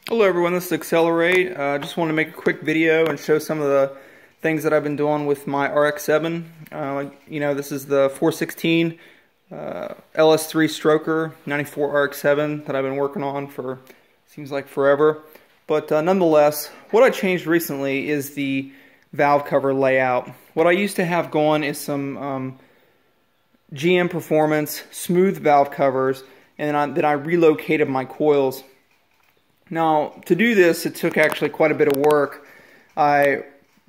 Hello everyone, this is Accelerate. I just want to make a quick video and show some of the things that I've been doing with my Rx7. This is the 416 LS3 stroker 94 Rx7 that I've been working on for, seems like forever. But nonetheless, what I changed recently is the valve cover layout. What I used to have going is some GM Performance smooth valve covers, and then I relocated my coils. Now, to do this, it took actually quite a bit of work. I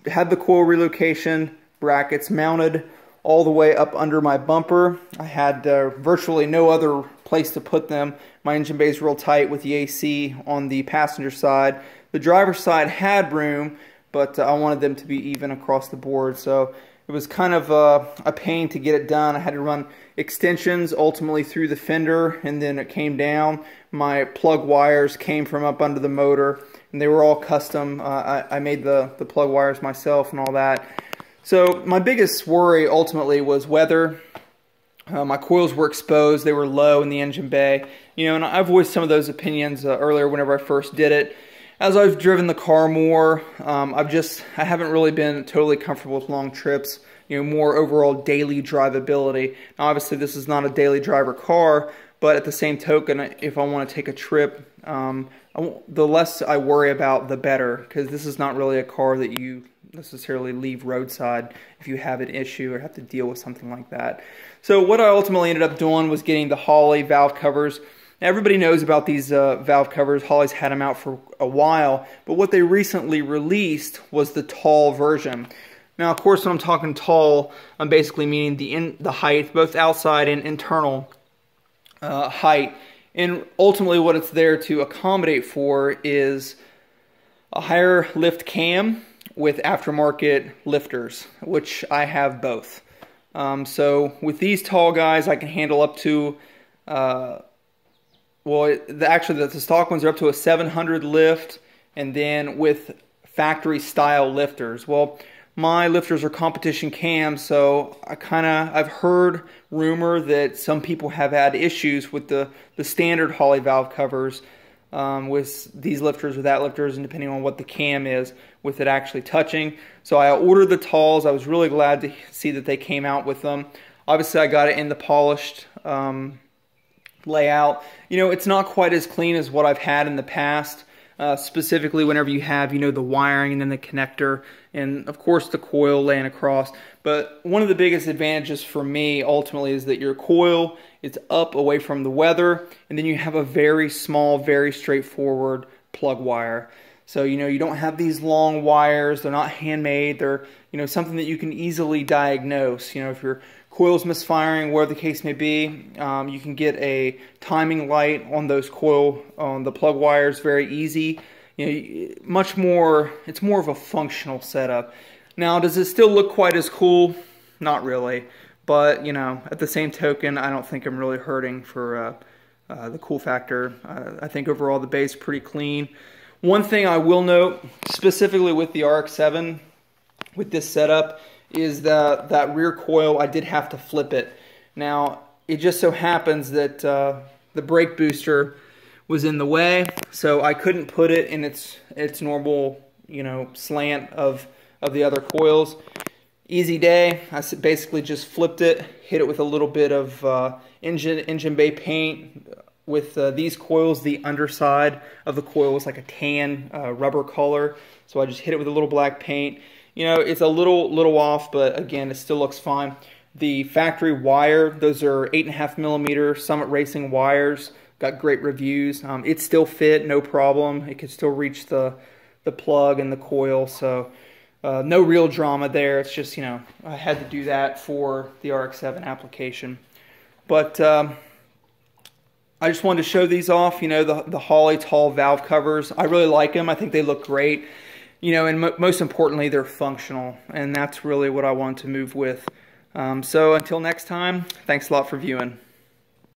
had the coil relocation brackets mounted all the way up under my bumper. I had virtually no other place to put them. My engine bay is real tight with the AC on the passenger side. The driver's side had room, but I wanted them to be even across the board. So it was kind of a pain to get it done. I had to run extensions ultimately through the fender, and then it came down. My plug wires came from up under the motor, and they were all custom. I made the plug wires myself and all that. So my biggest worry ultimately was weather. My coils were exposed. They were low in the engine bay. And I voiced some of those opinions earlier whenever I first did it. As I've driven the car more, I haven't really been totally comfortable with long trips, more overall daily drivability. Now, obviously, this is not a daily driver car, but at the same token, if I want to take a trip, the less I worry about, the better, because this is not really a car that you necessarily leave roadside if you have an issue or have to deal with something like that. So what I ultimately ended up doing was getting the Holley valve covers. Everybody knows about these valve covers. Holley's had them out for a while, but what they recently released was the tall version. Now, of course, when I'm talking tall, I'm basically meaning the height, both outside and internal height. And ultimately, what it's there to accommodate for is a higher lift cam with aftermarket lifters, which I have both. So with these tall guys, I can handle up to the stock ones are up to a 700 lift, and then with factory style lifters. Well, my lifters are competition cams, so I've heard rumor that some people have had issues with the standard Holley valve covers with these lifters or that lifters, and depending on what the cam is, with it actually touching. So I ordered the talls. I was really glad to see that they came out with them. Obviously, I got it in the polished layout. It's not quite as clean as what I've had in the past, specifically whenever you have, the wiring and then the connector and, of course, the coil laying across. But one of the biggest advantages for me, ultimately, is that your coil is up away from the weather, and then you have a very small, very straightforward plug wire. So, you don't have these long wires. They're not handmade. They're, something that you can easily diagnose. If your coil's misfiring, whatever the case may be, you can get a timing light on those the plug wires very easy. It's more of a functional setup. Now, does it still look quite as cool? Not really. But, at the same token, I don't think I'm really hurting for the cool factor. I think overall the bay's pretty clean. One thing I will note, specifically with the Rx7, with this setup, is that rear coil, I did have to flip it. Now, it just so happens that the brake booster was in the way, so I couldn't put it in its normal, slant of the other coils. Easy day. I basically just flipped it, hit it with a little bit of engine bay paint. With these coils, the underside of the coil was like a tan rubber color, so I just hit it with a little black paint. It's a little off, but again, it still looks fine. The factory wire, those are 8.5mm Summit Racing wires. Got great reviews. It still fit, no problem. It could still reach the plug and the coil, so no real drama there. It's just, I had to do that for the Rx7 application. But I just wanted to show these off, the Holley tall valve covers. I really like them. I think they look great. And most importantly, they're functional, and that's really what I want to move with. So until next time, thanks a lot for viewing.